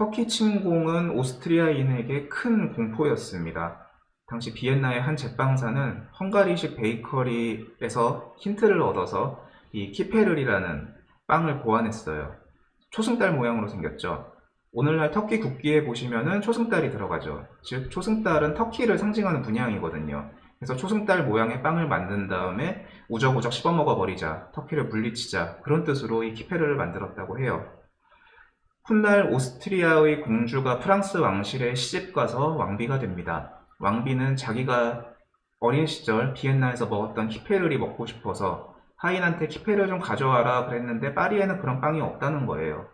터키 침공은 오스트리아인에게 큰 공포였습니다. 당시 비엔나의 한 제빵사는 헝가리식 베이커리에서 힌트를 얻어서 이 키페르리라는 빵을 고안했어요. 초승달 모양으로 생겼죠. 오늘날 터키 국기에 보시면은 초승달이 들어가죠. 즉 초승달은 터키를 상징하는 분향이거든요. 그래서 초승달 모양의 빵을 만든 다음에 우적우적 씹어먹어 버리자, 터키를 물리치자, 그런 뜻으로 이 키페르를 만들었다고 해요. 훗날 오스트리아의 공주가 프랑스 왕실에 시집가서 왕비가 됩니다. 왕비는 자기가 어린 시절 비엔나에서 먹었던 키페르리 먹고 싶어서 하인한테 키페르 좀 가져와라 그랬는데 파리에는 그런 빵이 없다는 거예요.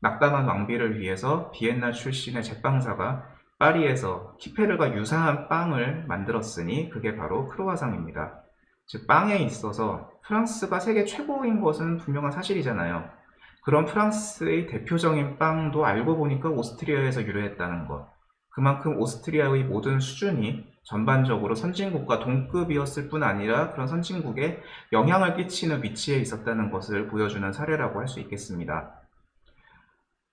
낙담한 왕비를 위해서 비엔나 출신의 제빵사가 파리에서 키페르가 유사한 빵을 만들었으니 그게 바로 크루아상입니다. 즉 빵에 있어서 프랑스가 세계 최고인 것은 분명한 사실이잖아요. 그런 프랑스의 대표적인 빵도 알고 보니까 오스트리아에서 유래했다는 것. 그만큼 오스트리아의 모든 수준이 전반적으로 선진국과 동급이었을 뿐 아니라 그런 선진국에 영향을 끼치는 위치에 있었다는 것을 보여주는 사례라고 할 수 있겠습니다.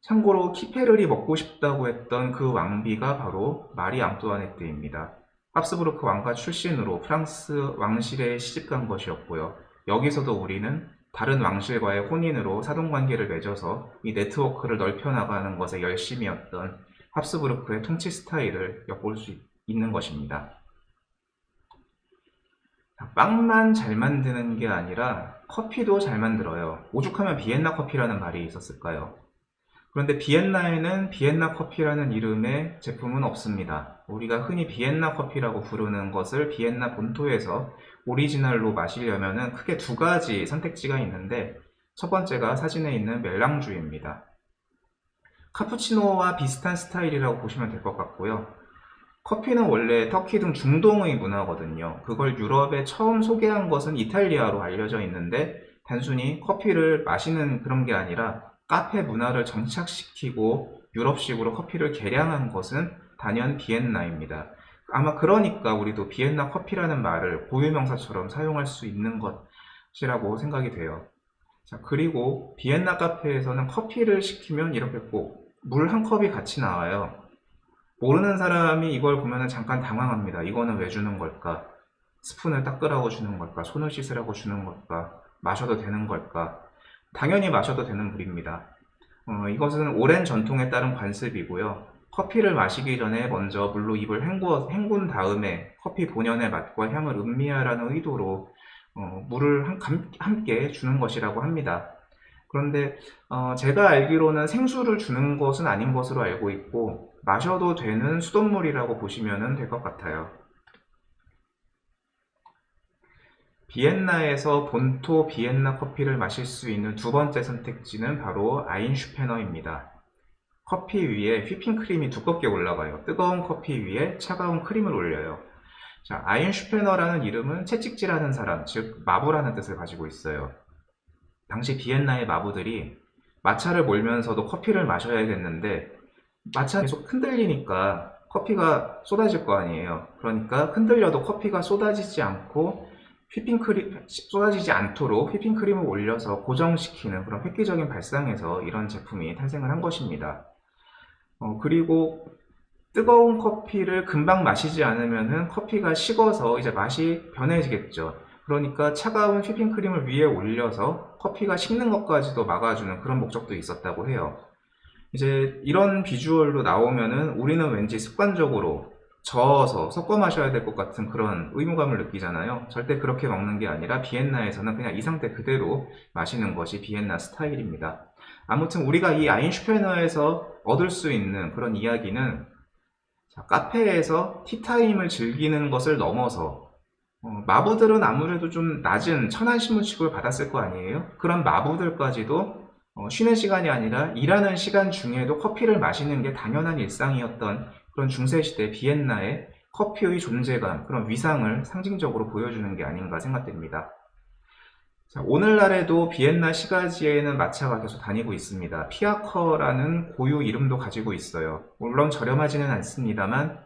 참고로 키페르리 먹고 싶다고 했던 그 왕비가 바로 마리 앙뚜아네트입니다. 합스부르크 왕가 출신으로 프랑스 왕실에 시집간 것이었고요. 여기서도 우리는 다른 왕실과의 혼인으로 사돈관계를 맺어서 이 네트워크를 넓혀나가는 것에 열심이었던 합스부르크의 통치 스타일을 엿볼 수 있는 것입니다. 빵만 잘 만드는 게 아니라 커피도 잘 만들어요. 오죽하면 비엔나 커피라는 말이 있었을까요? 그런데 비엔나에는 비엔나 커피라는 이름의 제품은 없습니다. 우리가 흔히 비엔나 커피라고 부르는 것을 비엔나 본토에서 오리지널로 마시려면 크게 두 가지 선택지가 있는데 첫 번째가 사진에 있는 멜랑주입니다. 카푸치노와 비슷한 스타일이라고 보시면 될 것 같고요. 커피는 원래 터키 등 중동의 문화거든요. 그걸 유럽에 처음 소개한 것은 이탈리아로 알려져 있는데 단순히 커피를 마시는 그런 게 아니라 카페 문화를 정착시키고 유럽식으로 커피를 개량한 것은 단연 비엔나입니다. 아마 그러니까 우리도 비엔나 커피라는 말을 고유명사처럼 사용할 수 있는 것이라고 생각이 돼요. 자, 그리고 비엔나 카페에서는 커피를 시키면 이렇게 꼭 물 한 컵이 같이 나와요. 모르는 사람이 이걸 보면 잠깐 당황합니다. 이거는 왜 주는 걸까? 스푼을 닦으라고 주는 걸까? 손을 씻으라고 주는 걸까? 마셔도 되는 걸까? 당연히 마셔도 되는 물입니다. 이것은 오랜 전통에 따른 관습이고요. 커피를 마시기 전에 먼저 물로 입을 헹군 다음에 커피 본연의 맛과 향을 음미하라는 의도로 물을 함께 주는 것이라고 합니다. 그런데 제가 알기로는 생수를 주는 것은 아닌 것으로 알고 있고 마셔도 되는 수돗물이라고 보시면 될 것 같아요. 비엔나에서 본토 비엔나 커피를 마실 수 있는 두 번째 선택지는 바로 아인슈페너입니다. 커피 위에 휘핑크림이 두껍게 올라가요. 뜨거운 커피 위에 차가운 크림을 올려요. 자, 아인슈페너라는 이름은 채찍질하는 사람, 즉 마부라는 뜻을 가지고 있어요. 당시 비엔나의 마부들이 마차를 몰면서도 커피를 마셔야겠는데 마차가 계속 흔들리니까 커피가 쏟아질 거 아니에요. 그러니까 흔들려도 커피가 쏟아지지 않고 쏟아지지 않도록 휘핑크림을 올려서 고정시키는 그런 획기적인 발상에서 이런 제품이 탄생을 한 것입니다. 그리고 뜨거운 커피를 금방 마시지 않으면 커피가 식어서 이제 맛이 변해지겠죠. 그러니까 차가운 휘핑크림을 위에 올려서 커피가 식는 것까지도 막아주는 그런 목적도 있었다고 해요. 이제 이런 비주얼로 나오면은 우리는 왠지 습관적으로 저어서 섞어 마셔야 될 것 같은 그런 의무감을 느끼잖아요. 절대 그렇게 먹는 게 아니라 비엔나에서는 그냥 이 상태 그대로 마시는 것이 비엔나 스타일입니다. 아무튼 우리가 이 아인슈페너에서 얻을 수 있는 그런 이야기는 카페에서 티타임을 즐기는 것을 넘어서 마부들은 아무래도 좀 낮은 천안신문 취급을 받았을 거 아니에요? 그런 마부들까지도 쉬는 시간이 아니라 일하는 시간 중에도 커피를 마시는 게 당연한 일상이었던 그런 중세시대 비엔나의 커피의 존재감, 그런 위상을 상징적으로 보여주는 게 아닌가 생각됩니다. 자, 오늘날에도 비엔나 시가지에는 마차가 계속 다니고 있습니다. 피아커라는 고유 이름도 가지고 있어요. 물론 저렴하지는 않습니다만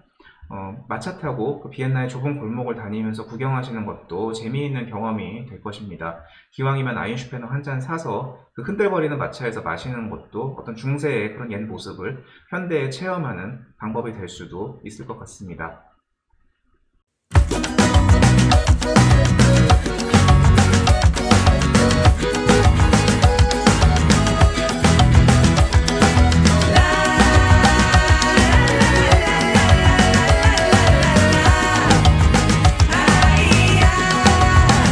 마차 타고 그 비엔나의 좁은 골목을 다니면서 구경하시는 것도 재미있는 경험이 될 것입니다. 기왕이면 아인슈페너 한 잔 사서 그 흔들거리는 마차에서 마시는 것도 어떤 중세의 그런 옛 모습을 현대에 체험하는 방법이 될 수도 있을 것 같습니다.